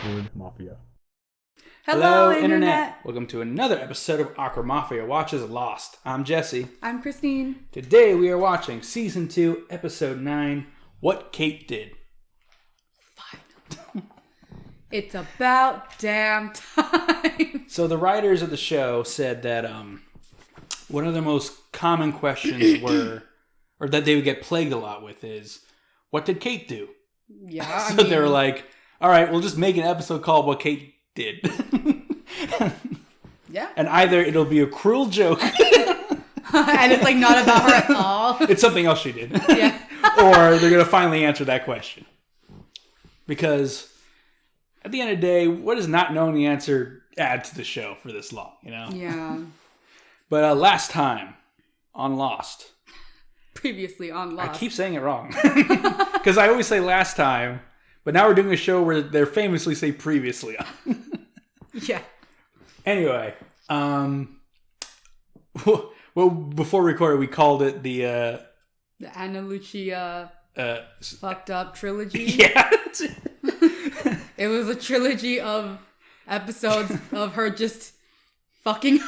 Awkward Mafia. Hello, Internet. Welcome to another episode of Awkward Mafia Watches Lost. I'm Jesse. I'm Kristine. Today we are watching Season 2, Episode 9, What Kate Did. It's about damn time. So the writers of the show said that one of the most common questions or that they would get plagued a lot with is, what did Kate do? Yeah, So they were like, all right, we'll just make an episode called What Kate Did. Yeah. And either it'll be a cruel joke. And it's like not about her at all. It's something else she did. Yeah. Or they're going to finally answer that question. Because at the end of the day, what does not knowing the answer add to the show for this long, you know? Yeah. But last time on Lost. Previously on Lost. I keep saying it wrong. Because I always say last time, but now we're doing a show where they famously say previously on. Yeah. Anyway, well, before we recorded, we called it the Anna Lucia fucked up trilogy. Yeah. That's it. It was a trilogy of episodes of her just fucking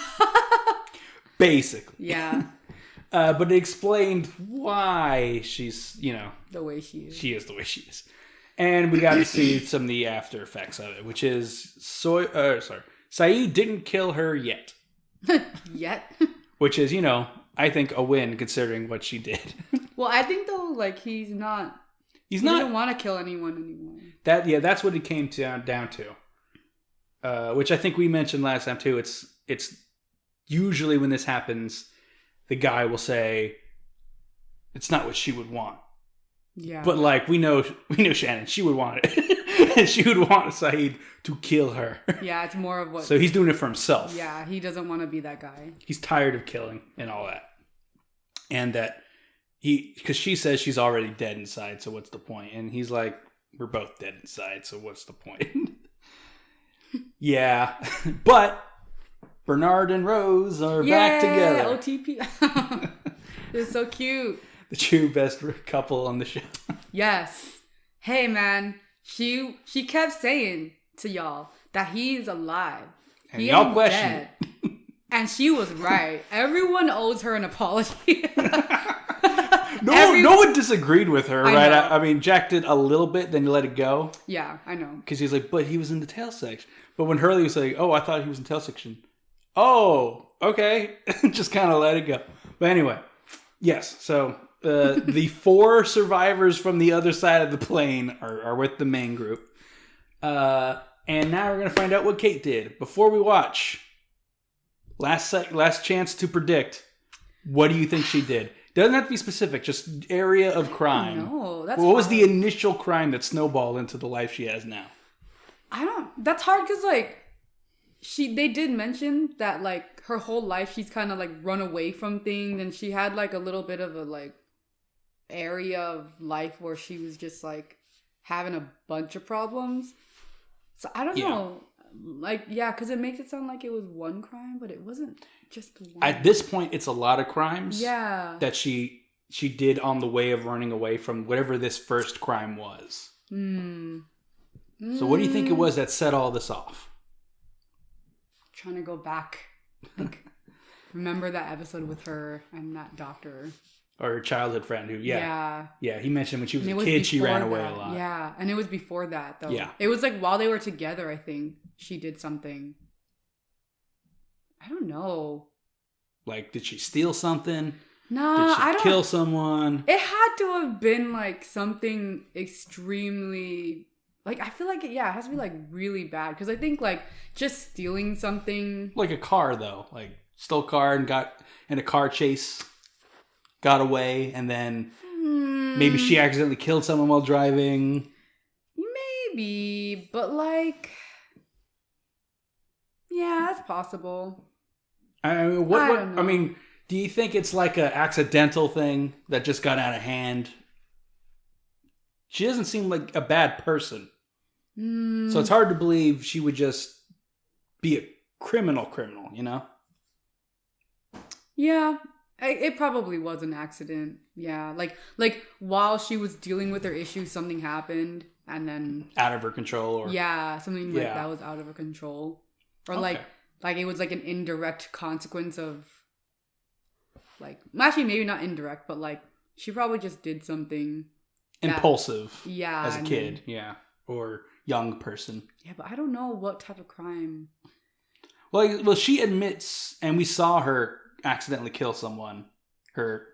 Basically. Yeah. But it explained why she's, The way she is. She is the way she is. And we got to see some of the after effects of it, which is Saeed didn't kill her yet. Yet. Which is, I think a win considering what she did. Well, I think though, like he doesn't want to kill anyone anymore. That's what it came down to. Which I think we mentioned last time too. It's usually when this happens, the guy will say, it's not what she would want. Yeah. But like we know Shannon, she would want it. She would want Saeed to kill her. Yeah, it's more of what. So he's doing it for himself. Yeah, he doesn't want to be that guy. He's tired of killing and all that. And that because she says she's already dead inside, so what's the point? And he's like, we're both dead inside, so what's the point? Yeah. But Bernard and Rose are back together. OTP. It's so cute. The true best couple on the show. Yes. Hey, man. She kept saying to y'all that he's alive. And y'all question it. And she was right. Everyone owes her an apology. No one disagreed with her, right? Know. I mean, Jack did a little bit, then you let it go. Yeah, I know. Because he's like, but he was in the tail section. But when Hurley was like, oh, I thought he was in tail section. Oh, okay. Just kind of let it go. But anyway, yes. So the 4 survivors from the other side of the plane are with the main group. And now we're going to find out what Kate did. Before we watch, last chance to predict, what do you think she did? Doesn't have to be specific, just area of crime. No, that's what was hard. the initial crime that snowballed into the life she has now? That's hard because, like, they did mention that, like, her whole life she's kind of, like, run away from things, and she had, like, a little bit of a, like, area of life where she was just, like, having a bunch of problems. So, I don't know. Like, yeah, because it makes it sound like it was one crime, but it wasn't just one. At this point, it's a lot of crimes that she did on the way of running away from whatever this first crime was. So what do you think it was that set all this off? Trying to go back. Like, remember that episode with her and that doctor. Or her childhood friend who, Yeah, he mentioned when she was a was kid, she ran away that. a lot. Yeah, and it was before that, though. Yeah. It was like while they were together, I think, she did something. I don't know. Like, did she steal something? Nah, Did she kill someone? It had to have been, like, something extremely... Like, I feel like, it has to be, like, really bad. Because I think, like, just stealing something... Like a car, though. Like, stole a car and got in a car chase, got away, and then maybe she accidentally killed someone while driving. Maybe, but, like... Yeah, that's possible. I mean, do you think it's like an accidental thing that just got out of hand? She doesn't seem like a bad person. So it's hard to believe she would just be a criminal, you know? Yeah, it probably was an accident. Yeah, like while she was dealing with her issues, something happened and then out of her control, or something like that was out of her control, or like it was like an indirect consequence of like, actually maybe not indirect, but like she probably just did something impulsive, as a kid, or young person. Yeah, but I don't know what type of crime. Well, she admits, and we saw her accidentally kill someone, her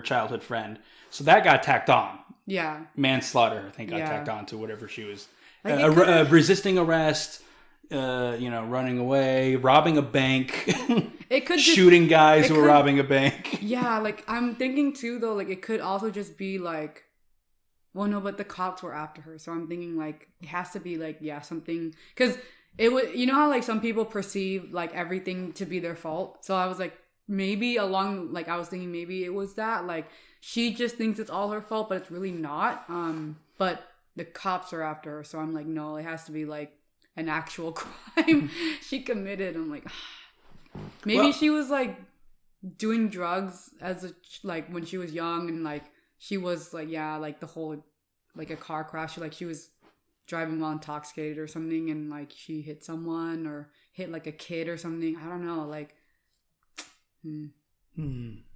childhood friend. So that got tacked on. Yeah. Manslaughter, I think, got tacked on to whatever she was. Like resisting arrest, running away, robbing a bank, it could shooting guys who were robbing a bank. Yeah, like, I'm thinking, too, though, like, it could also just be, like, well, no, but the cops were after her. So I'm thinking, like, it has to be, like, something. Because it would, you know how, like, some people perceive, like, everything to be their fault? So I was, like, maybe I was thinking maybe it was that, like, she just thinks it's all her fault, but it's really not. But the cops are after her, so I'm like, no, it has to be like an actual crime she committed. I'm like, maybe she was like doing drugs like when she was young, and like she was like, like the whole like a car crash, like she was driving while intoxicated or something, and like she hit someone or hit like a kid or something. I don't know, like.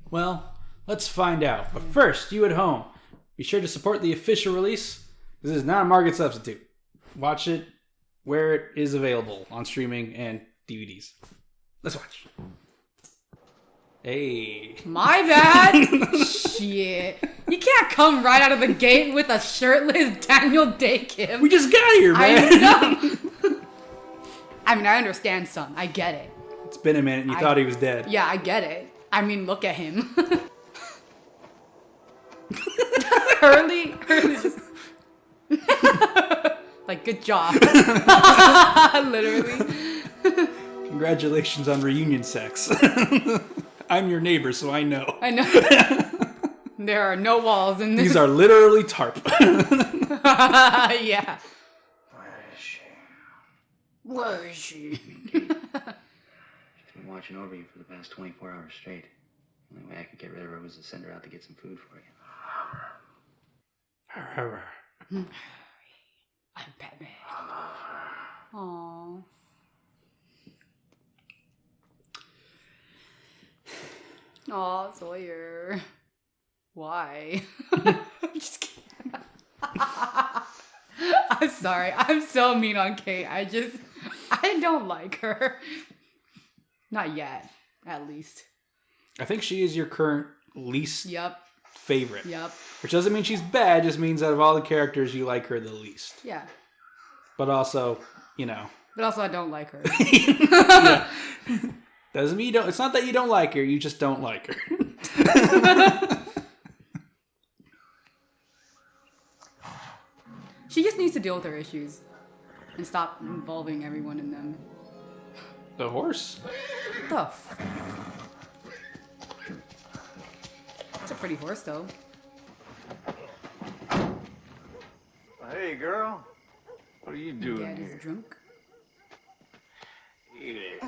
Well, let's find out. But first, you at home, be sure to support the official release. This is not a market substitute. Watch it where it is available on streaming and DVDs. Let's watch. Hey. My bad. Shit. You can't come right out of the gate with a shirtless Daniel Day-Kim. We just got here, man. I know. I mean, I understand, son. I get it. It's been a minute and you thought he was dead. Yeah, I get it. I mean, look at him. Hurley just... like, good job. Literally. Congratulations on reunion sex. I'm your neighbor, so I know. I know. There are no walls in this. These are literally tarp. Yeah. Where is she? She's been watching over you for the past 24 hours straight. The only way I could get rid of her was to send her out to get some food for you. I'm Batman. Aww. Aw, Sawyer. Why? I'm just kidding. I'm sorry. I'm so mean on Kate. I don't like her. Not yet, at least. I think she is your current least favorite. Yep. Which doesn't mean she's bad, just means out of all the characters, you like her the least. Yeah. But also, But also, I don't like her. Yeah. Doesn't mean you don't. It's not that you don't like her, you just don't like her. She just needs to deal with her issues and stop involving everyone in them. The horse? What the f... It's a pretty horse, though. Hey, girl. What are you doing Daddy's here? drunk. Eat it.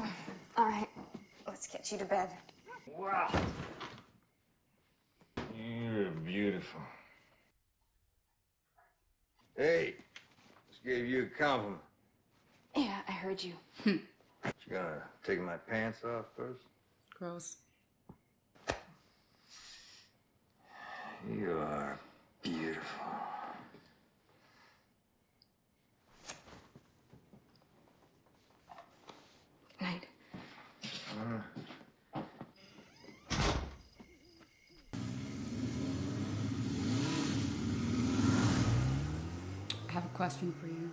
All right, let's get you to bed. Wow. You're beautiful. Hey, just gave you a compliment. Yeah, I heard you. You gonna take my pants off first? Gross. You are beautiful. Night. I have a question for you.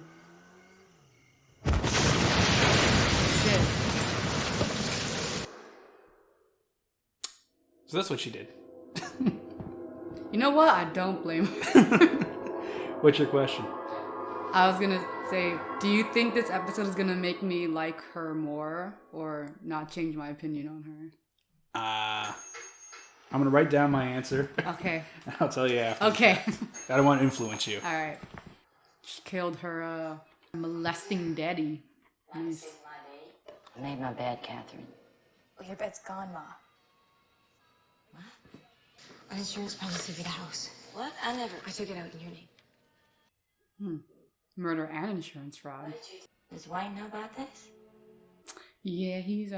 Shit. So that's what she did. You know what? I don't blame her. What's your question? I was gonna say, do you think this episode is gonna make me like her more or not change my opinion on her? I'm gonna write down my answer. Okay. I'll tell you after. Okay. I don't want to influence you. All right. She killed her molesting daddy. Nice. I made my bed, Catherine. Well, your bed's gone, Ma. What? An insurance policy for the house. What? I never... I took it out in your name. Murder and insurance fraud. Does White know about this? Yeah, he's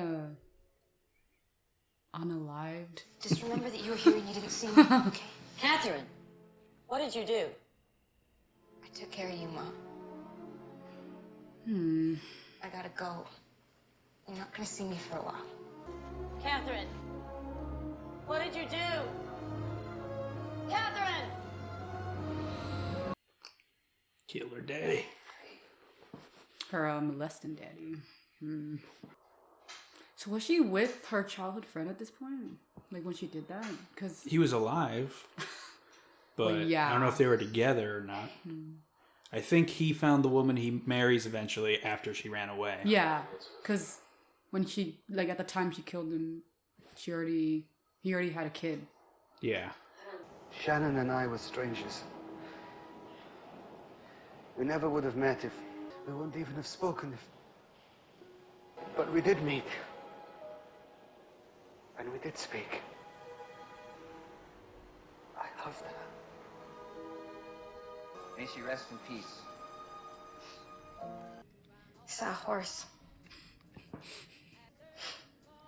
unalived. Just remember that you were here and you didn't see me, okay? Catherine, what did you do? I took care of you, Mom. I gotta go. You're not gonna see me for a while. Catherine, what did you do? Catherine! Killer daddy. Her molesting daddy. So was she with her childhood friend at this point? Like when she did that? Because He was alive. But Well, yeah. I don't know if they were together or not. I think he found the woman he marries eventually after she ran away. yeah, because when she like at the time she killed him, he already had a kid. Yeah. Shannon and I were strangers. We never would have met if we wouldn't even have spoken if... But we did meet. And we did speak. I loved her. May she rest in peace. I saw a horse.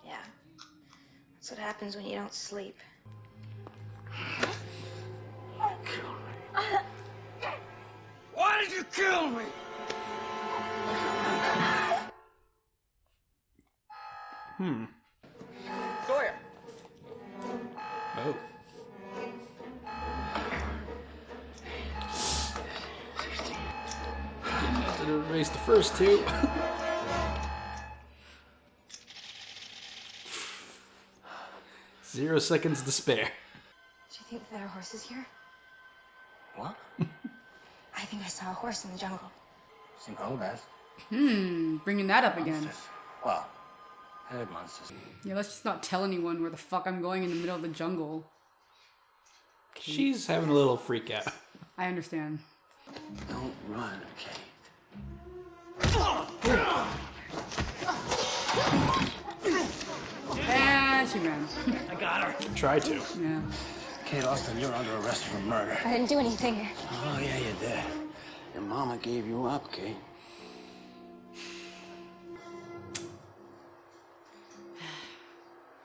Yeah. That's what happens when you don't sleep. Why did you kill me? Sawyer! Oh. Didn't have to erase the first two. 0 seconds to spare. Do you think there are horses here? What? I think I saw a horse in the jungle. Some Gomez. Bringing that up again. Monsters. Well, herd monsters. Yeah, let's just not tell anyone where the fuck I'm going in the middle of the jungle. She's having a little freak out. I understand. Don't run, okay? And she ran. I got her. Try to. Yeah. Kate Austin, you're under arrest for murder. I didn't do anything. Oh, yeah, you did. Your mama gave you up, Kate.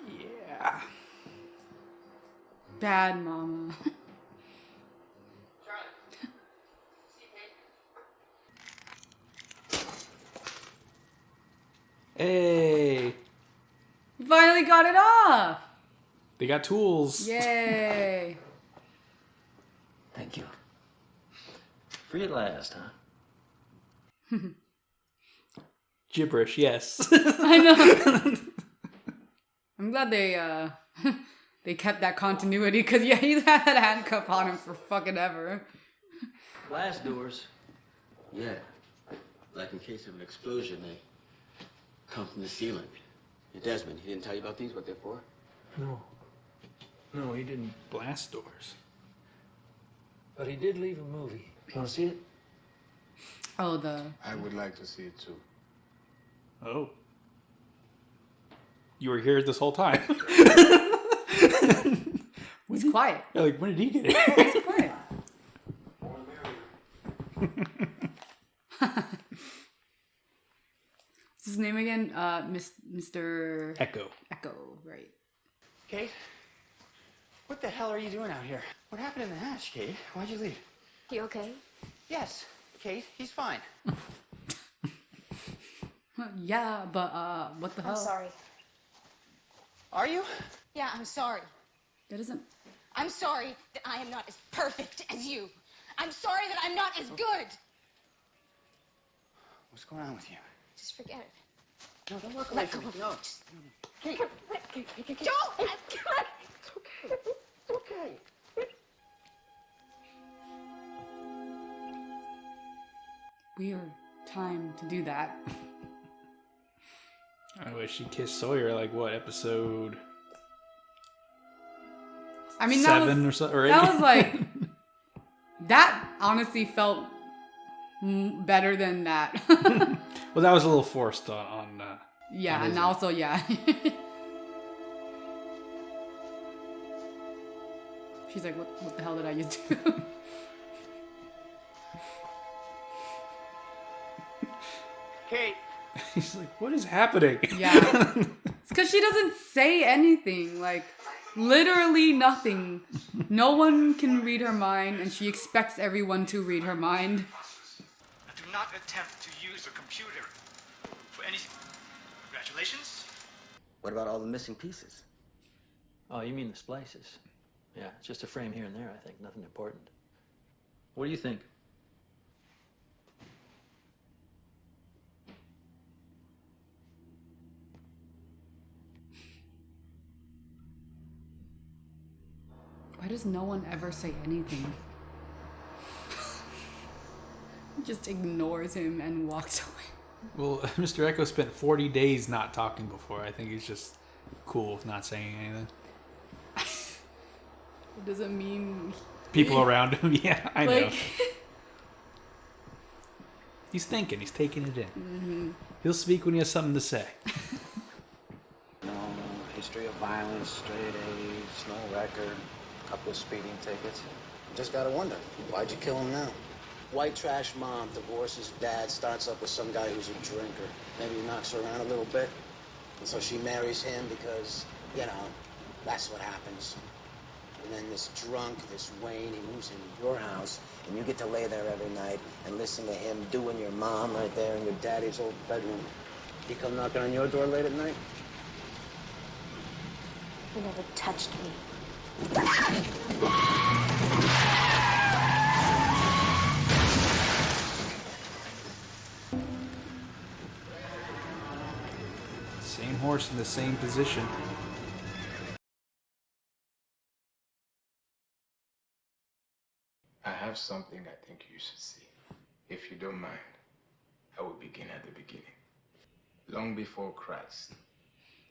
Yeah. Bad mama. Hey. You finally got it off! They got tools. Yay! Thank you. Free at last, huh? Gibberish, yes. I know. I'm glad they they kept that continuity because yeah, he's had that handcuff on him for fucking ever. Glass doors. Yeah. Like in case of an explosion, they come from the ceiling. Hey, Desmond, he didn't tell you about these, what they're for? No. No, he didn't. Blast doors. But he did leave a movie. You want to see it? Oh, the I would like to see it too. Oh. You were here this whole time. he's quiet. Yeah, like, when did he get here? He's quiet. What's his name again? Mr. Echo. Echo, right? Kate? What the hell are you doing out here? What happened in the hatch, Kate? Why'd you leave? You okay? Yes, Kate, he's fine. Yeah, but what the hell? I'm sorry. Are you? Yeah, I'm sorry. That isn't. I'm sorry that I am not as perfect as you. I'm sorry that I'm not as good. What's going on with you? Just forget it. No, don't walk away Let from go me. of No. me. Just... Kate. Don't! It's okay. It's okay. Weird time to do that. I wish she kissed Sawyer like what, episode I mean, 7 or so, or 8? that was like that. Honestly, felt better than that. Well, that was a little forced on yeah, on and his also yeah. She's like, what the hell did I just do? Kate. He's like, what is happening? Yeah. It's because she doesn't say anything. Like, literally nothing. No one can read her mind, and she expects everyone to read her mind. Do not attempt to use a computer for anything. Congratulations. What about all the missing pieces? Oh, you mean the splices? Yeah, it's just a frame here and there, I think. Nothing important. What do you think? Why does no one ever say anything? Just ignores him and walks away. Well, Mr. Echo spent 40 days not talking before. I think he's just cool with not saying anything. It doesn't mean... People around him, yeah, I know. Like... He's thinking, he's taking it in. Mm-hmm. He'll speak when he has something to say. No history of violence, straight A's, no record, couple of speeding tickets. Just gotta wonder, why'd you kill him now? White trash mom divorces dad, starts up with some guy who's a drinker. Maybe he knocks her around a little bit. And so she marries him because, you know, that's what happens. And then this drunk, this Wayne, he moves into your house, and you get to lay there every night and listen to him doing your mom right there in your daddy's old bedroom. He come knocking on your door late at night? He never touched me. Same horse in the same position. I have something I think you should see. If you don't mind, I will begin at the beginning. Long before Christ,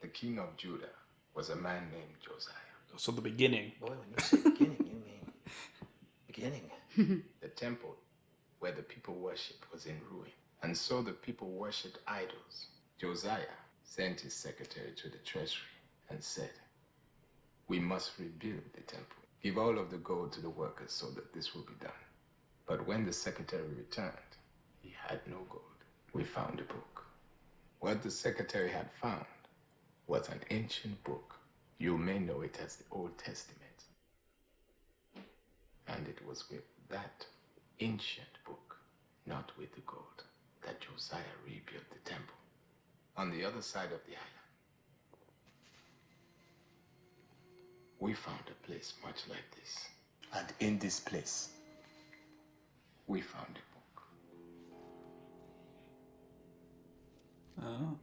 the king of Judah was a man named Josiah. So the beginning. Boy, when you say beginning, you mean beginning. The temple where the people worshipped was in ruin, and so the people worshipped idols. Josiah sent his secretary to the treasury and said, "We must rebuild the temple. Give all of the gold to the workers so that this will be done." But when the secretary returned, he had no gold. We found a book. What the secretary had found was an ancient book. You may know it as the Old Testament. And it was with that ancient book, not with the gold, that Josiah rebuilt the temple. On the other side of the island, we found a place much like this. And in this place, we found a book. Oh.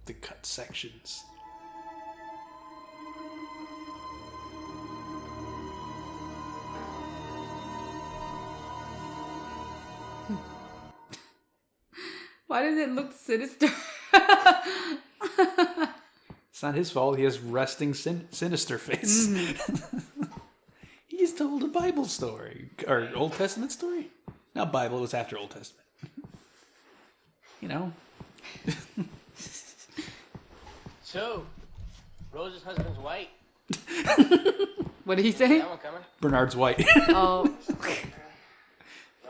The cut sections. Why does it look sinister? It's not his fault. He has resting sinister face. Mm-hmm. He just told a Bible story. Or Old Testament story? Not Bible, it was after Old Testament. You know? So, Rose's husband's white. What did he say? That one coming? Bernard's white. Oh.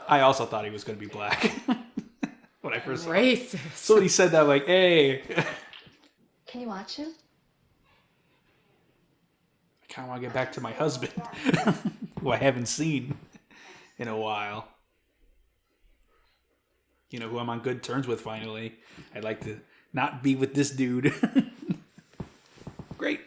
I also thought he was going to be black. When I first saw him. Racist. So when he said that, like, hey. Can you watch him? I kind of want to get back to my husband, who I haven't seen in a while. You know, who I'm on good terms with finally. I'd like to not be with this dude. Great.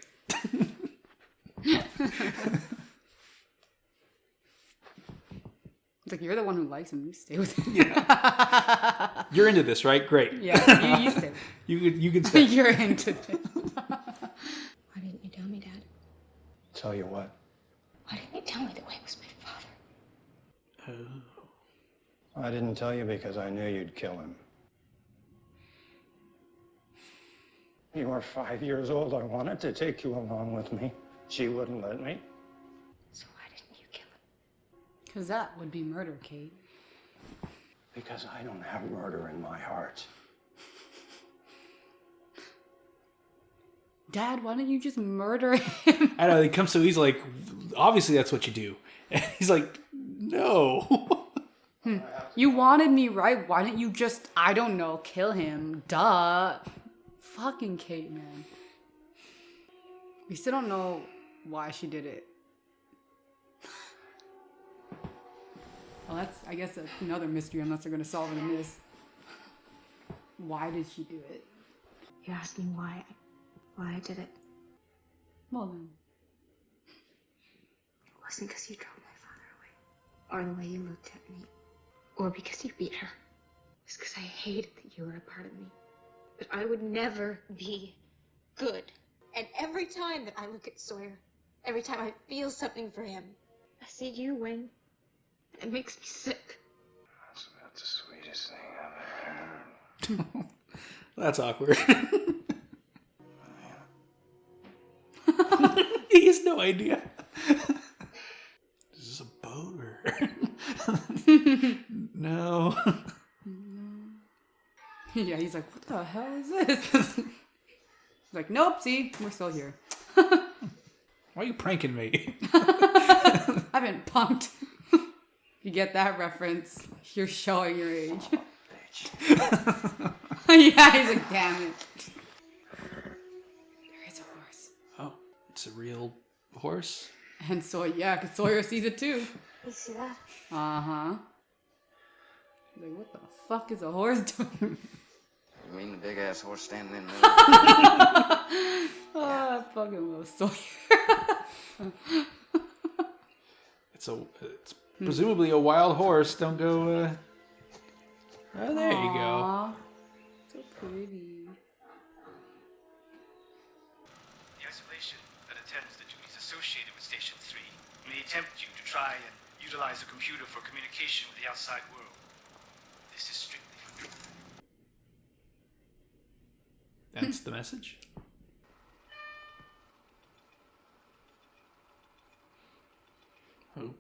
It's like, you're the one who likes him. You stay with him. Yeah. You're into this, right? Great. Yeah, you stay. You can stay. You're into this. Why didn't you tell me, Dad? Tell you what? Why didn't you tell me that Wayne was my father? I didn't tell you because I knew you'd kill him. You were 5 years old. I wanted to take you along with me. She wouldn't let me. So why didn't you kill him? Because that would be murder, Kate. Because I don't have murder in my heart. Dad, why don't you just murder him? I know, it comes so he's like, obviously that's what you do. And he's like, no. You wanted me, right? Why didn't you just, I don't know, kill him? Duh. Fucking Kate, man. We still don't know why she did it. Well, I guess that's another mystery unless they're going to solve it in this. Why did she do it? You asked me why I did it. Well then. It wasn't because you drove my father away, or the way you looked at me, or because you beat her. It's because I hated that you were a part of me. But I would never be good. And every time that I look at Sawyer, every time I feel something for him, I see you win. It makes me sick. That's about the sweetest thing I've ever heard. That's awkward. He has no idea. Is this a boat or... No. Yeah, he's like, what the hell is this? He's like, nope, see, we're still here. Why are you pranking me? I've been punked. You get that reference, you're showing your age. Yeah, he's like, damn it. There is a horse. Oh, it's a real horse? And so, yeah, because Sawyer sees it too. You see that? Uh-huh. He's like, what the fuck is a horse doing? You mean the big ass horse standing in there? Oh, I fucking love Sawyer. It's presumably a wild horse. Don't go, Oh, there you go. Aw, so pretty. The isolation that attends the duties associated with Station 3 may tempt you to try and utilize a computer for communication with the outside world. This is strictly for truth. That's the message. Oh.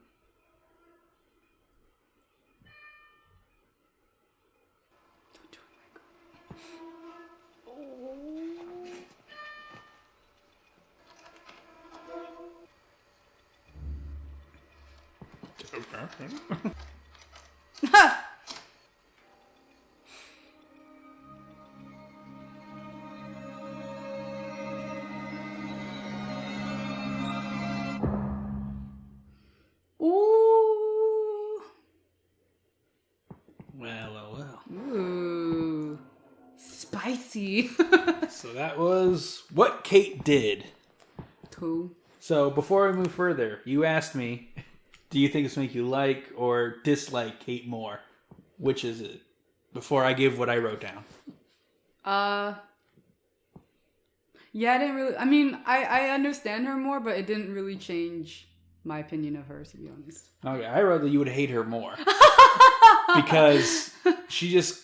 Ooh. Well. Ooh. Spicy. So that was what Kate did. Cool. So before we move further, you asked me, do you think this make you like or dislike Kate more? Which is it? Before I give what I wrote down. Yeah, I didn't really, I mean, I understand her more, but it didn't really change my opinion of her, to be honest. Okay, I wrote that you would hate her more. Because she just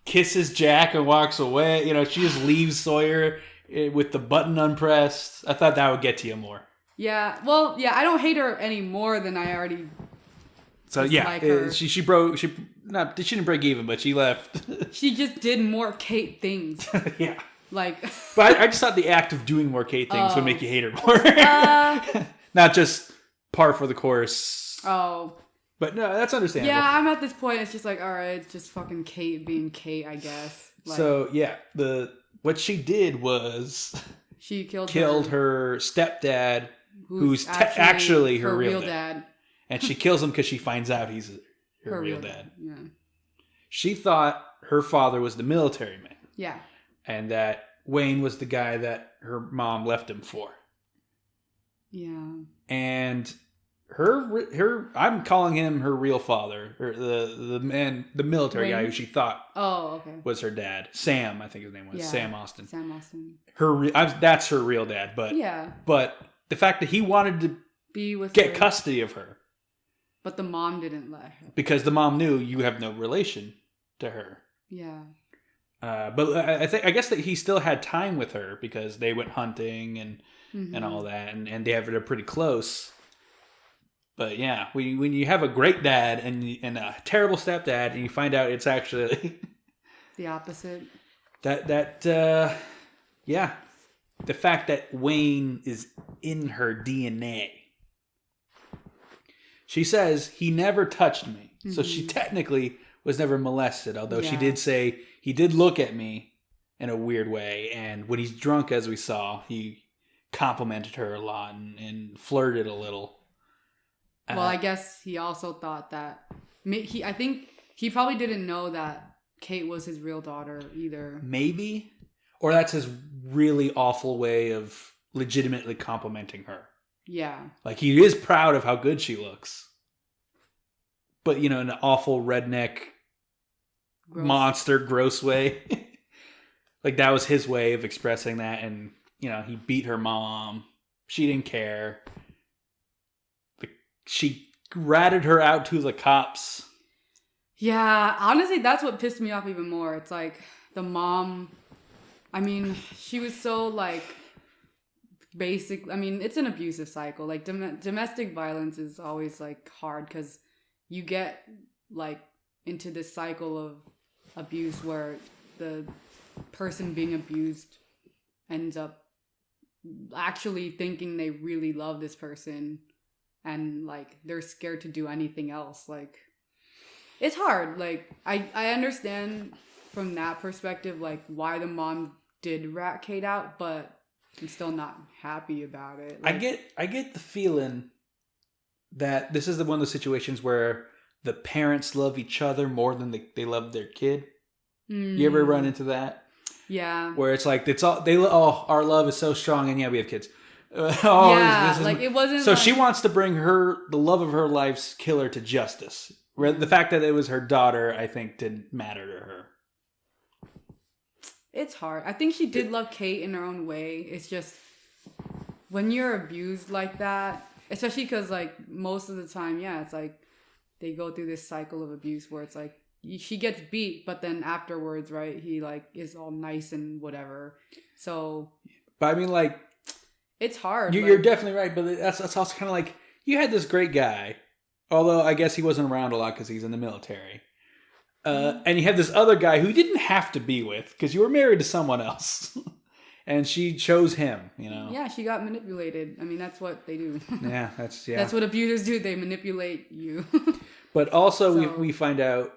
kisses Jack and walks away. You know, she just leaves Sawyer with the button unpressed. I thought that would get to you more. Yeah, well, yeah, I don't hate her any more than I already dislike her. She didn't break even, but she left. She just did more Kate things. Yeah. Like, but I just thought the act of doing more Kate things would make you hate her more. Not just par for the course. Oh. But no, that's understandable. Yeah, I'm at this point. It's just like, all right, it's just fucking Kate being Kate, I guess. Like, so yeah, what she did was she killed her stepdad, who's actually her real dad. And she kills him because she finds out he's her real dad. Yeah. She thought her father was the military man. Yeah. And that Wayne was the guy that her mom left him for. Yeah. And her I'm calling him her real father, or the military guy who she thought was her dad. Sam, I think his name was. Yeah. Sam Austin. Sam Austin. That's her real dad, but but the fact that he wanted to be with get custody of her. But the mom didn't let her. Because the mom knew you have no relation to her. Yeah. But I guess that he still had time with her because they went hunting and all that, and they're pretty close. But yeah, when you have a great dad and a terrible stepdad, and you find out it's actually the opposite. Yeah, the fact that Wayne is in her DNA. She says, he never touched me. Mm-hmm. So she technically was never molested, although she did say he did look at me in a weird way. And when he's drunk, as we saw, he complimented her a lot and flirted a little. Well, I guess he also thought that... I think he probably didn't know that Kate was his real daughter either. Maybe. Or that's his really awful way of legitimately complimenting her. Yeah. Like, he is proud of how good she looks. But, in an awful redneck monster gross way. Like, that was his way of expressing that. And, he beat her mom. She didn't care. She ratted her out to the cops. Yeah, honestly, that's what pissed me off even more. It's like, the mom... I mean, she was so, like... basic. I mean, it's an abusive cycle. Like, domestic violence is always, like, hard because you get, like, into this cycle of abuse where the person being abused ends up actually thinking they really love this person and, like, they're scared to do anything else. Like, it's hard. Like, I understand from that perspective, like, why the mom did rat Kate out, but I'm still not happy about it. Like, I get the feeling that this is one of the situations where the parents love each other more than they love their kid. You ever run into that? Yeah. Where it's like our love is so strong, and we have kids. It wasn't. So she wants to bring the love of her life's killer to justice. The fact that it was her daughter, I think, didn't matter to her. It's hard. I think she did love Kate in her own way. It's just when you're abused like that, especially because, like, most of the time, it's like they go through this cycle of abuse where it's like she gets beat, but then afterwards, right, he, like, is all nice and whatever. So, but I mean, like, it's hard. You're definitely right, but that's also kind of like you had this great guy, although I guess he wasn't around a lot because he's in the military. And you have this other guy who you didn't have to be with because you were married to someone else. And she chose him, Yeah, she got manipulated. I mean, that's what they do. That's what abusers do. They manipulate you. But also we find out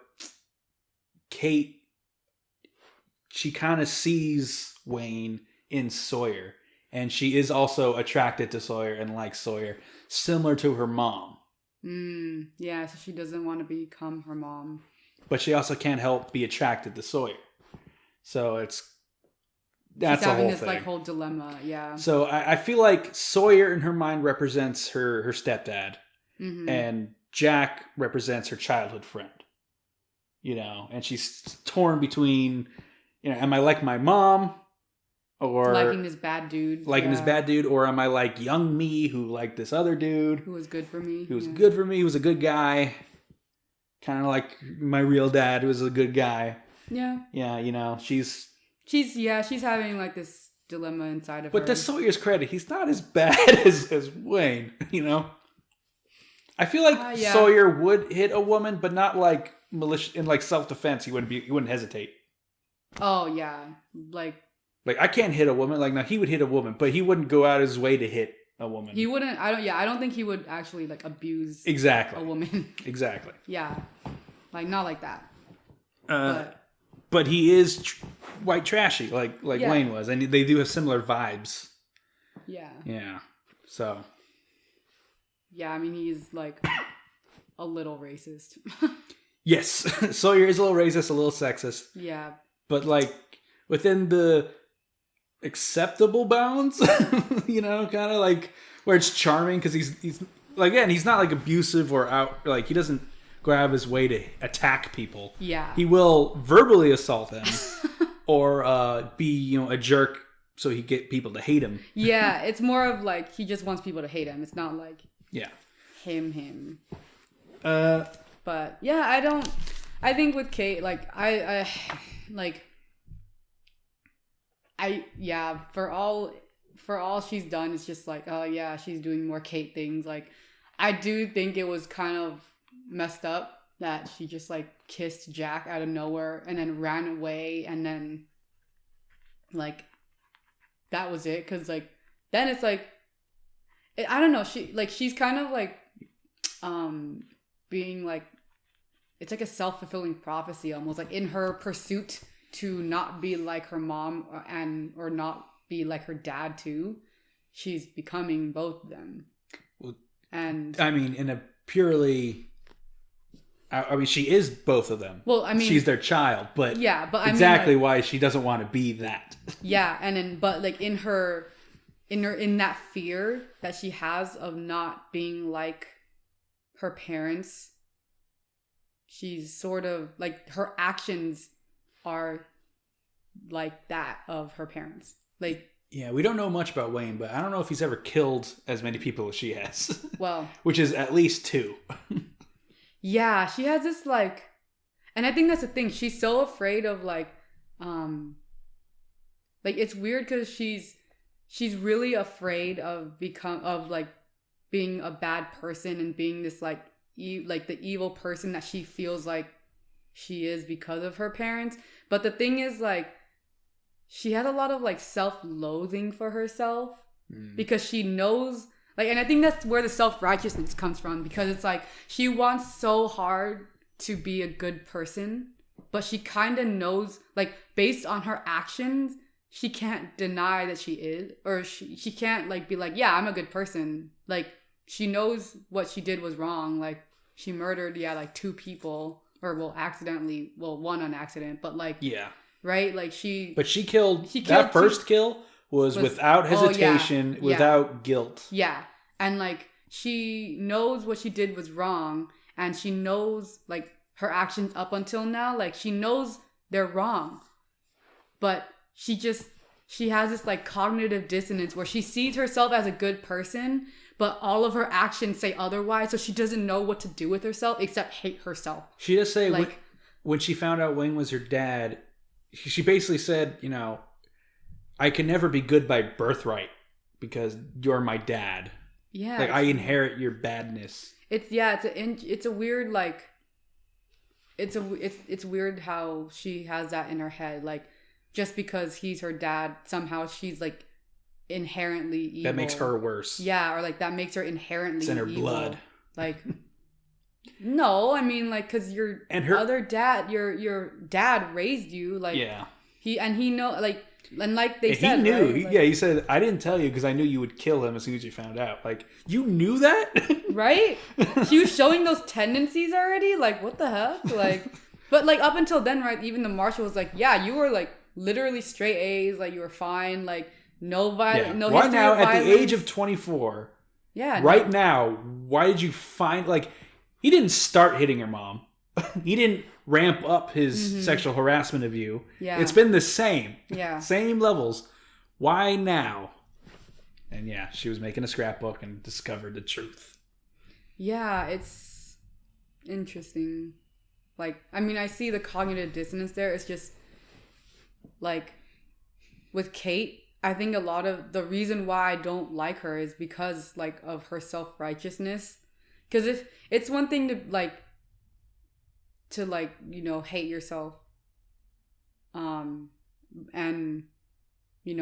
Kate, she kind of sees Wayne in Sawyer. And she is also attracted to Sawyer and likes Sawyer, similar to her mom. Yeah, so she doesn't want to become her mom. But she also can't help be attracted to Sawyer. So that's She's having a whole this thing. Like whole dilemma, yeah. So I feel like Sawyer in her mind represents her stepdad, and Jack represents her childhood friend. And she's torn between, am I like my mom, or liking this bad dude, or am I like young me who liked this other dude who was good for me, who was good for me, who was a good guy. Kind of like my real dad was a good guy. Yeah. Yeah, she's having like this dilemma inside of her. But to Sawyer's credit, he's not as bad as Wayne, I feel like Sawyer would hit a woman, but not like malicious in like self-defense. He wouldn't hesitate. Oh yeah. Like I can't hit a woman. Like, no, he would hit a woman, but he wouldn't go out his way to hit a woman. He wouldn't. I don't think he would actually like abuse a woman. Exactly. Yeah, like not like that. But he is white trashy, like Wayne was, and they do have similar vibes. Yeah. Yeah. So. Yeah, I mean he's like a little racist. Yes, Sawyer is a little racist, a little sexist. Yeah. But like within the acceptable bounds, kind of like where it's charming because he's like, again, he's not like abusive or out, like he doesn't go out of his way to attack people. Yeah, he will verbally assault them or be a jerk so he get people to hate him. Yeah, it's more of like he just wants people to hate him. It's not like him. But yeah, I think with Kate, like for all she's done, it's just like, oh yeah, she's doing more Kate things. Like, I do think it was kind of messed up that she just like kissed Jack out of nowhere and then ran away and then like that was it. Because like then it's like I don't know. She's kind of like being like it's like a self-fulfilling prophecy almost, like in her pursuit to not be like her mom or not be like her dad too. She's becoming both of them. Well, and I mean, in a purely, I mean, she is both of them. Well, I mean, she's their child, but yeah, but exactly I mean, like, why she doesn't want to be that. Yeah, but like in that fear that she has of not being like her parents, she's sort of like her actions are like that of her parents. Like, yeah, we don't know much about Wayne, but I don't know if he's ever killed as many people as she has. Well, which is at least 2. Yeah, she has this like, and I think that's the thing. She's so afraid of like it's weird because she's really afraid of being a bad person and being this like the evil person that she feels like she is because of her parents. But the thing is like, she has a lot of like self-loathing for herself because she knows like, and I think that's where the self-righteousness comes from, because it's like she wants so hard to be a good person, but she kind of knows like based on her actions, she can't deny that she is, or she can't like be like, yeah, I'm a good person. Like she knows what she did was wrong. Like she murdered, like 2 people, or accidentally, one on accident, but like, yeah. Right? Like But she killed that first kill was without hesitation, without guilt. Yeah. And like she knows what she did was wrong, and she knows like her actions up until now, like she knows they're wrong. But she has this like cognitive dissonance where she sees herself as a good person, but all of her actions say otherwise, so she doesn't know what to do with herself except hate herself. She does say like when she found out Wayne was her dad, she basically said, I can never be good by birthright because you're my dad. Yeah. Like I inherit your badness. It's a weird like it's weird how she has that in her head. Like just because he's her dad, somehow she's like inherently evil. That makes her worse. Yeah, or like that makes her inherently it's in her evil. blood. Like no, I mean like because your dad raised you, like yeah. He know like, and like they said, he knew. Right? He said, I didn't tell you because I knew you would kill him as soon as you found out. Like you knew that, right? She was showing those tendencies already. Like what the heck? Like, but like up until then, right? Even the marshal was like, yeah, you were like literally straight A's. Like you were fine. Like no violence. Yeah. No why history now of at violence. the age of 24? Yeah. Right now, why did you find like he didn't start hitting her mom? He didn't ramp up his sexual harassment of you. Yeah. It's been the same. Yeah. Same levels. Why now? And yeah, she was making a scrapbook and discovered the truth. Yeah, it's interesting. Like, I mean, I see the cognitive dissonance there. It's just like with Kate, I think a lot of the reason why I don't like her is because like of her self-righteousness. Because if it's one thing to hate yourself, and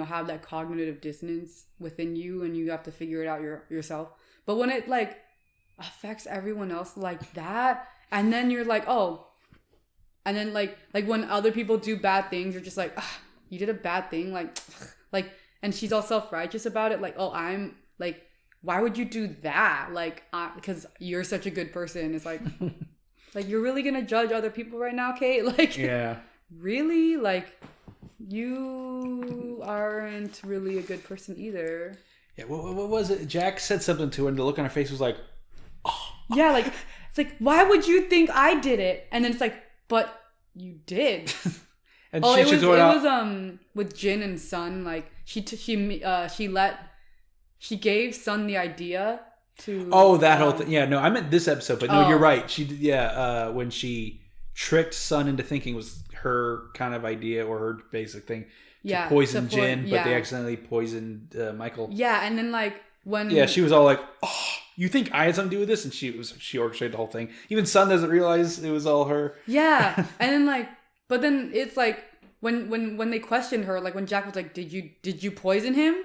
have that cognitive dissonance within you, and you have to figure it out yourself. But when it like affects everyone else like that, and then you're like, oh, and then like when other people do bad things, you're just like, you did a bad thing, like, and she's all self-righteous about it, like, oh, I'm like, why would you do that? Like, because you're such a good person. It's like, like, you're really gonna judge other people right now, Kate? Like, yeah, really? Like, you aren't really a good person either. Yeah, what was it? Jack said something to her, and the look on her face was like, oh. Yeah, like, it's like, why would you think I did it? And then it's like, but you did. And it was with Jin and Sun. Like, she gave Sun the idea to... Oh, that whole thing. Yeah, no, I meant this episode, but no, you're right. She did, when she tricked Sun into thinking it was her kind of idea or her basic thing to poison Jin, but they accidentally poisoned Michael. Yeah, and then like when... Yeah, she was all like, oh, you think I had something to do with this? And she orchestrated the whole thing. Even Sun doesn't realize it was all her. Yeah, and then like, but then it's like, when they questioned her, like when Jack was like, did you poison him?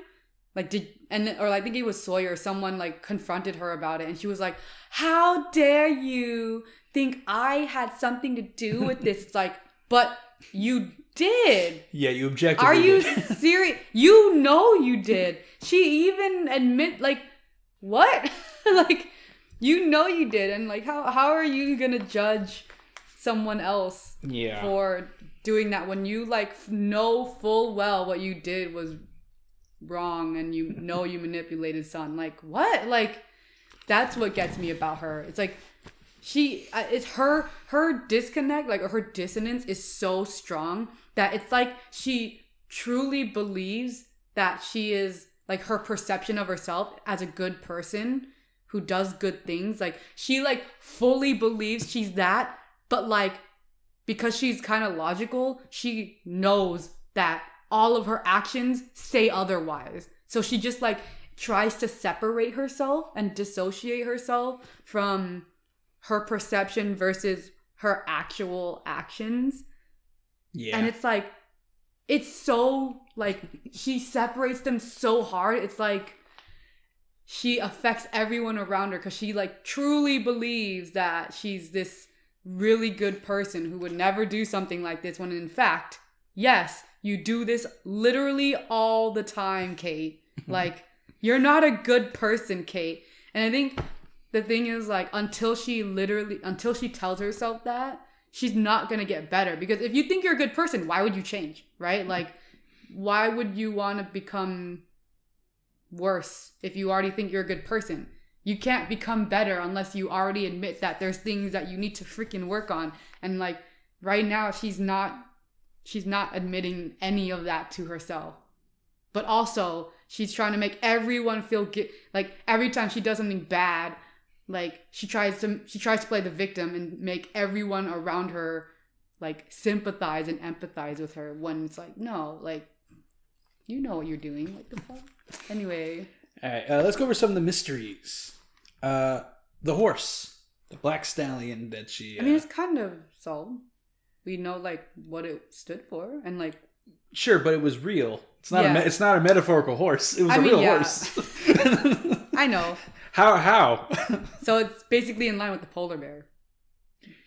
Like or I think it was Sawyer or someone like confronted her about it, and she was like, how dare you think I had something to do with this? It's like, but you did. Yeah, you objected. Are you serious? You know you did. She even admit like, what? Like, you know you did, and like how are you gonna judge someone else for doing that when you like know full well what you did was wrong, and you know you manipulated son? Like, what? Like, that's what gets me about her. It's like it's her disconnect, like, or her dissonance is so strong that it's like she truly believes that she is like, her perception of herself as a good person who does good things, like she like fully believes she's that, but like because she's kind of logical, she knows that all of her actions say otherwise. So she just like tries to separate herself and dissociate herself from her perception versus her actual actions. Yeah. And it's like, it's so like, she separates them so hard. It's like she affects everyone around her because she like truly believes that she's this really good person who would never do something like this, when in fact, yes, you do this literally all the time, Kate. Like, you're not a good person, Kate. And I think the thing is, like, until she tells herself that, she's not going to get better. Because if you think you're a good person, why would you change, right? Like, why would you want to become worse if you already think you're a good person? You can't become better unless you already admit that there's things that you need to freaking work on. And, like, right now, she's not admitting any of that to herself. But also, she's trying to make everyone feel like every time she does something bad, like she tries to play the victim and make everyone around her like sympathize and empathize with her, when it's like, no, like, you know what you're doing. What the fuck? Anyway. All right, let's go over some of the mysteries. The horse, the black stallion that she... I mean, it's kind of solved. We know like what it stood for, and like... Sure, but it was real. It's not it's not a metaphorical horse. It was a real horse. I know. How? So it's basically in line with the polar bear.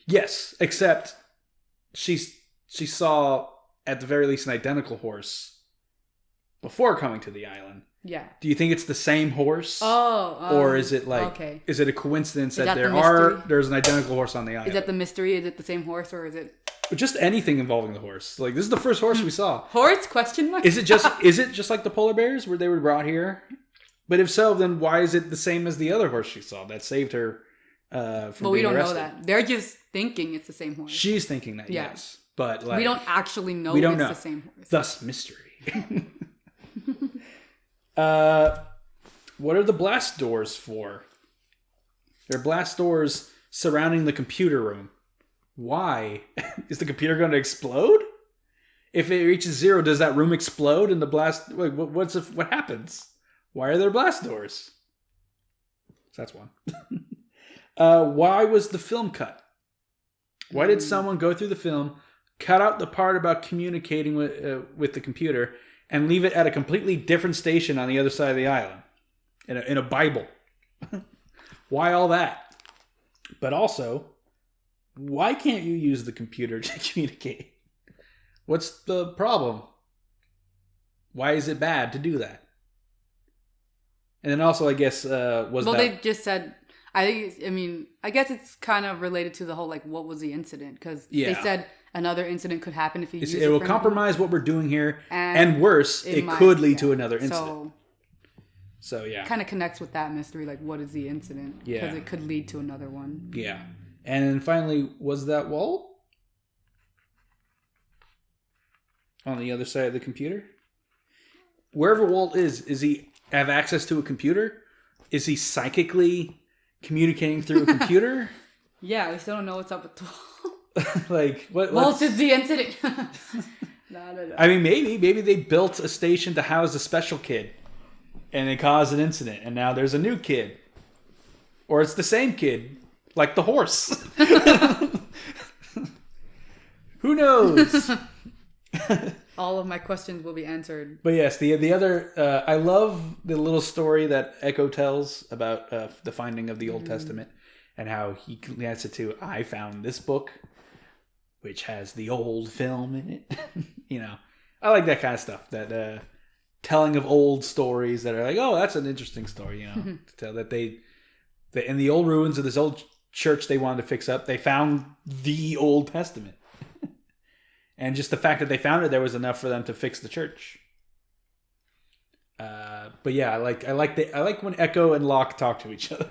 Yes, except she saw at the very least an identical horse before coming to the island. Yeah. Do you think it's the same horse? Or is it like, is it a coincidence that there's an identical horse on the island? Is that the mystery? Is it the same horse, or is it... Just anything involving the horse. Like, this is the first horse we saw. Horse? Question mark? Is it just like the polar bears where they were brought here? But if so, then why is it the same as the other horse she saw that saved her from being arrested? But we don't know that. They're just thinking it's the same horse. She's thinking that, yes. But like, we don't actually know the same horse. Thus, mystery. What are the blast doors for? They're blast doors surrounding the computer room. Why? Is the computer going to explode? If it reaches 0, does that room explode and the blast... Like, what happens? Why are there blast doors? So that's one. Why was the film cut? Why did someone go through the film, cut out the part about communicating with the computer, and leave it at a completely different station on the other side of the island? In a Bible. Why all that? But also... why can't you use the computer to communicate? What's the problem? Why is it bad to do that? And then also, I guess, they just said... I guess it's kind of related to the whole, like, what was the incident? Because they said another incident could happen if you use it. It will compromise what we're doing here. And worse, it could lead to another incident. So yeah. Kind of connects with that mystery, like, what is the incident? Yeah. Because it could lead to another one. Yeah. And then finally, was that Walt? On the other side of the computer? Wherever Walt is he have access to a computer? Is he psychically communicating through a computer? Yeah, we still don't know what's up with Walt. Like, what? Walt is the incident. No. I mean, maybe they built a station to house a special kid, and it caused an incident, and now there's a new kid. Or it's the same kid. Like the horse. Who knows? All of my questions will be answered. But yes, the other I love the little story that Echo tells about the finding of the Old Testament and how he connects it to I found this book, which has the old film in it. You know, I like that kind of stuff. That telling of old stories that are like, oh, that's an interesting story. You know, to tell that they in the old ruins of this old church they wanted to fix up, they found the Old Testament. And just the fact that they found it there was enough for them to fix the church. But yeah, I like when Echo and Locke talk to each other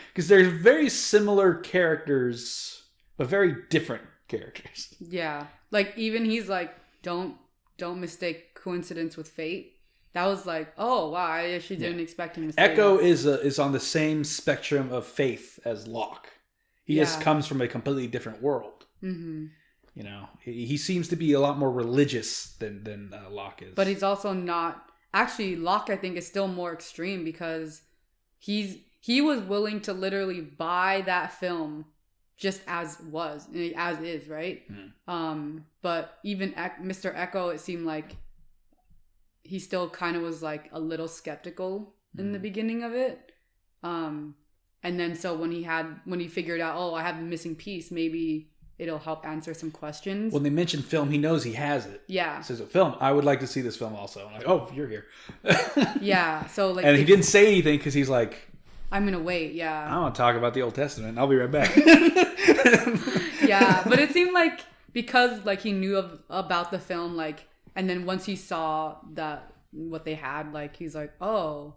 because they're very similar characters, but very different characters. Yeah, like even he's like, don't mistake coincidence with fate. That was like, oh wow, I actually didn't expect him to say Echo that. is on the same spectrum of faith as Locke. He just comes from a completely different world. Mm-hmm. You know, he seems to be a lot more religious than Locke is. But he's also not. Actually, Locke, I think, is still more extreme because he was willing to literally buy that film just as is, right? But even Mr. Echo, it seemed like he still kind of was like a little skeptical in the beginning of it. And then so when he figured out, oh, I have the missing piece, maybe it'll help answer some questions. When they mention film, he knows he has it. Yeah. He says, a film. I would like to see this film also. I'm like, oh, you're here. Yeah. So like, and he didn't say anything because he's like, I'm gonna wait. Yeah. I want to talk about the Old Testament. I'll be right back. Yeah, but it seemed like because like he knew about the film, like, and then once he saw that what they had, like, he's like, oh,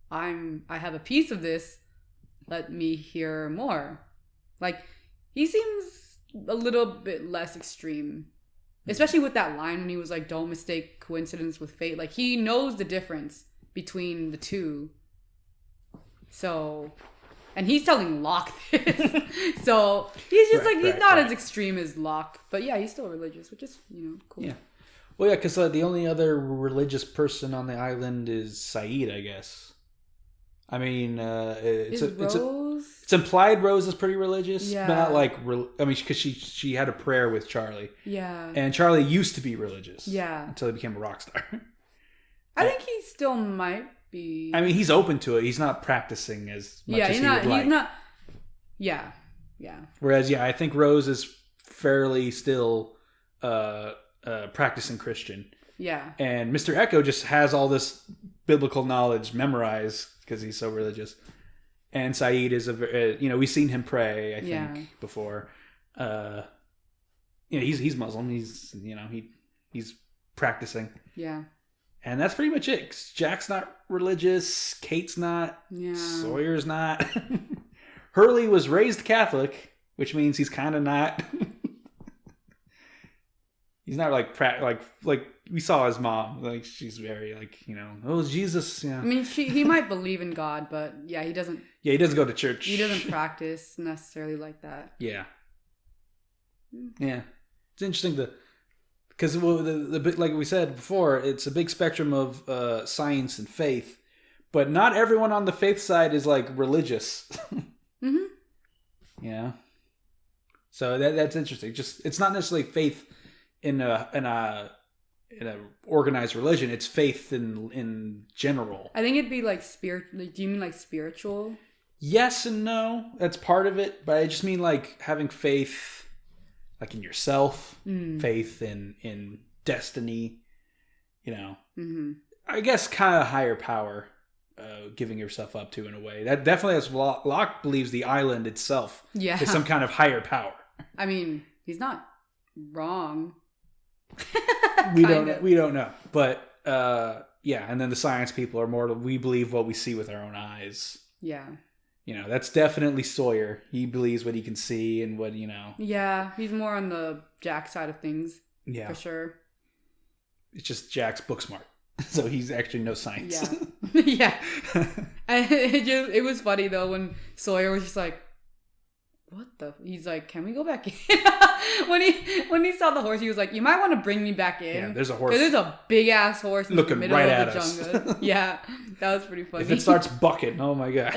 I have a piece of this. Let me hear more. Like, he seems a little bit less extreme, especially with that line when he was like, don't mistake coincidence with fate. Like, he knows the difference between the two. So, and he's telling Locke this. So he's just he's not as extreme as Locke, but yeah, he's still religious, which is, cool. Yeah. Well, yeah, because the only other religious person on the island is Saeed, I guess. I mean, it's implied Rose is pretty religious, but not like because she had a prayer with Charlie. Yeah. And Charlie used to be religious. Yeah. Until he became a rock star. I think he still might be. I mean, he's open to it. He's not practicing as much as he would like. He's not. Yeah. Yeah. Whereas, I think Rose is fairly still practicing Christian. Yeah. And Mr. Echo just has all this biblical knowledge memorized because he's so religious. And Saeed is we've seen him pray, I think, before. He's Muslim. He's practicing. Yeah. And that's pretty much it. Jack's not religious. Kate's not. Yeah. Sawyer's not. Hurley was raised Catholic, which means he's kind of not. He's not like we saw his mom. Like, she's very oh, Jesus. Yeah. I mean, he might believe in God, but yeah, he doesn't. Yeah, he doesn't go to church. He doesn't practice necessarily like that. Yeah. Yeah, it's interesting because the bit, like we said before, it's a big spectrum of science and faith, but not everyone on the faith side is like religious. Mm-hmm. Yeah. So that's interesting. Just it's not necessarily faith in a organized religion. It's faith in general. I think it'd be like spirit. Do you mean like spiritual? Yes and no. That's part of it, but I just mean like having faith. Like in yourself, faith in destiny, Mm-hmm. I guess kind of higher power, giving yourself up to in a way. That definitely has Locke believes the island itself is some kind of higher power. I mean, he's not wrong. We don't know, but and then the science people are more. We believe what we see with our own eyes. Yeah. That's definitely Sawyer. He believes what he can see and what, Yeah, he's more on the Jack side of things. Yeah. For sure. It's just Jack's book smart. So he's actually no science. Yeah. And it was funny, though, when Sawyer was just like, what the? He's like, can we go back in? when he saw the horse, he was like, you might want to bring me back in. Yeah, there's a horse. Because there's a big-ass horse in looking the middle right of at the us. jungle. Yeah, that was pretty funny. If it starts bucking, oh my God.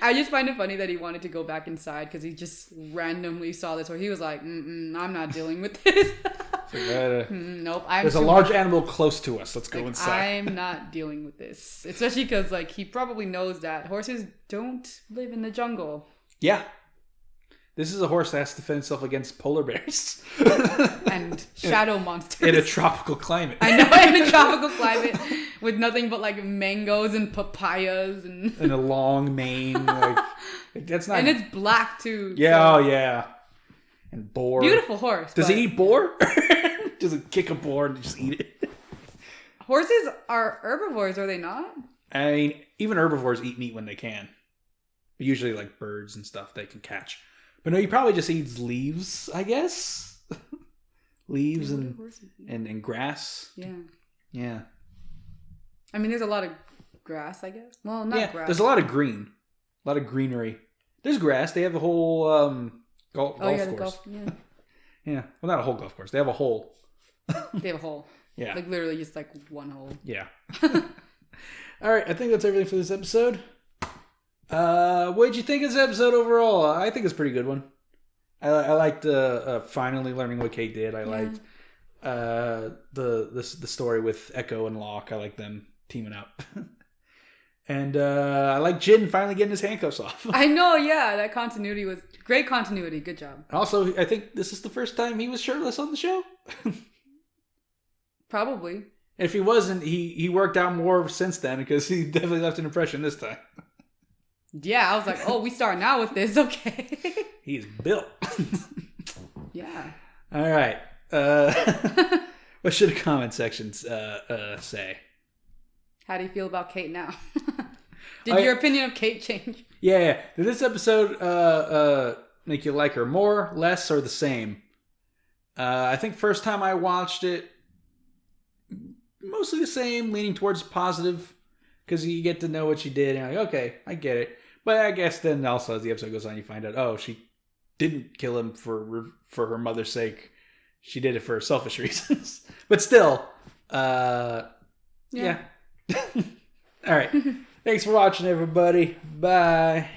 I just find it funny that he wanted to go back inside because he just randomly saw this horse. He was like, I'm not dealing with this. Nope. There's a large animal close to us. Let's go inside. I'm not dealing with this. Especially because, like, he probably knows that horses don't live in the jungle. Yeah. This is a horse that has to defend itself against polar bears. And shadow monsters. In a tropical climate. I know, in a tropical climate. With nothing but, like, mangoes and papayas. And a long mane. Like, that's not... And it's black, too. Yeah, so. Oh, yeah. And boar. Beautiful horse. Does he eat boar? Does he kick a boar and just eat it? Horses are herbivores, are they not? I mean, even herbivores eat meat when they can. Usually like birds and stuff they can catch. But no, he probably just eats leaves, I guess. Leaves and grass. Yeah. Yeah. I mean, there's a lot of grass, I guess. Well, not grass. There's a lot of green. A lot of greenery. There's grass. They have a whole golf course. Yeah. Well, not a whole golf course. They have a hole. They have a hole. Yeah. Like literally just like one hole. Yeah. All right. I think that's everything for this episode. What did you think of this episode overall? I think it's a pretty good one. I liked finally learning what Kate did. I liked the story with Echo and Locke. I like them teaming up. And I like Jin finally getting his handcuffs off. I know, yeah. That continuity was great continuity. Good job. Also, I think this is the first time he was shirtless on the show. Probably. If he wasn't, he worked out more since then because he definitely left an impression this time. Yeah, I was like, oh, we start now with this. Okay. He's built. Yeah. All right. What should the comment sections say? How do you feel about Kate now? Did your opinion of Kate change? Yeah. Did this episode make you like her more, less, or the same? I think first time I watched it, mostly the same, leaning towards positive, because you get to know what she did, and you're like, okay, I get it. But I guess then also as the episode goes on, you find out, oh, she didn't kill him for her mother's sake. She did it for selfish reasons. But still, yeah. All right. Thanks for watching, everybody. Bye.